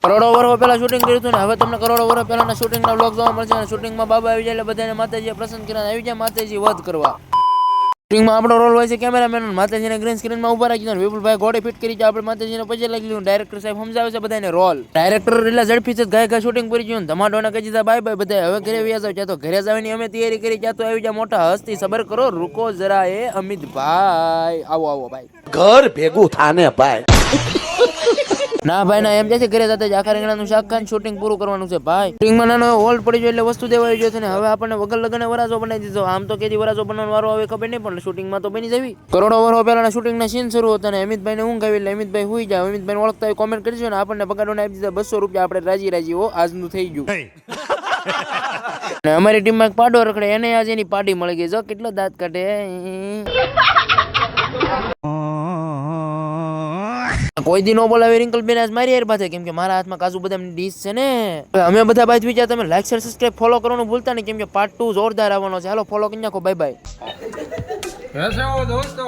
કરોડો વર્ષો પહેલા શૂટિંગ કર્યું હતું ને હવે તમને કરોડો વર્ષ પહેલાના શૂટિંગના વ્લોગ જોવા મળશે અને શૂટિંગમાં બાબા આવી જાય એટલે બધાને માતાજીએ પ્રસન્ન કરીને આવી જાય માતાજી વધ કરવા. શૂટિંગમાં આપણો રોલ હોય છે કેમેરામેન. માતાજીને ગ્રીન સ્ક્રીનમાં ઉભા રાખી દીધા. વિપુલભાઈ ઘોડે ફિટ કરી છે. આપણે માતાજીને પગે લાગી લીધું. ડાયરેક્ટર સાહેબ સમજાવે છે બધાને રોલ. ડાયરેક્ટર એટલે ઝડપી છે ગાય શૂટિંગ પૂરી ગયું. ધમાડોને કહી દીધા બાય બાય બધા. હવે ઘરે વ્યા જાવ. તો ઘરે જવાની અમે તૈયારી કરી. ત્યાં તો આવી જાય મોટા હસ્તી. સબર કરો રૂકો જરા એ અમિતભાઈ. આવો આવો ભાઈ. ઘર ભેગું થાને ભાઈ. ના ભાઈ ના એમ છે ઘરે જતા જ આખા રીંગણાનું શાક ખાઈને શૂટિંગ પૂરું કરવાનું છે ભાઈ. શૂટિંગમાં નાનો હોલ્ડ પડી ગયો એટલે વસ્તુ દેવાઈ ગયો છે ને હવે આપણને વગર લગને વરાજો બનાવી દીધો. આમ તો કેદી વરાજો બનાવવાનો વારો આવે ખબર નહીં પણ શૂટિંગમાં તો બની જવી. કરોડો વર્ષો પહેલાના શૂટિંગના સીન શરૂ હતા ને અમિતભાઈને ઊંઘ આવી એટલે અમિતભાઈ હુઈ જાય. અમિતભાઈને ઓળખતા હોય કોમેન્ટ કરજો ને આપણને પગાડોને આપી દીધા 200 રૂપિયા. આપણે રાજી રાજી હો આજનું થઈ ગયું. ને અમારી ટીમમાં એક પાડો રખડે એને આજે એની પાર્ટી મળી ગઈ. જો કેટલો દાંત કાઢે. કોઈ દી નો બોલાવે રિંકલ બેન આજ મારી યાર પાસે કેમ કે મારા હાથમાં કાજુ બદામની ડીશ છે ને. અમે બધા બાદ વિચાર તમે લાઈક શેર સબસ્ક્રાઇબ ફોલો કરવાનું ભૂલતા નહીં કેમ કે પાર્ટ 2 જોરદાર આવવાનો છે. હાલો ફોલો કરી નાખો. Bye bye. દોસ્તો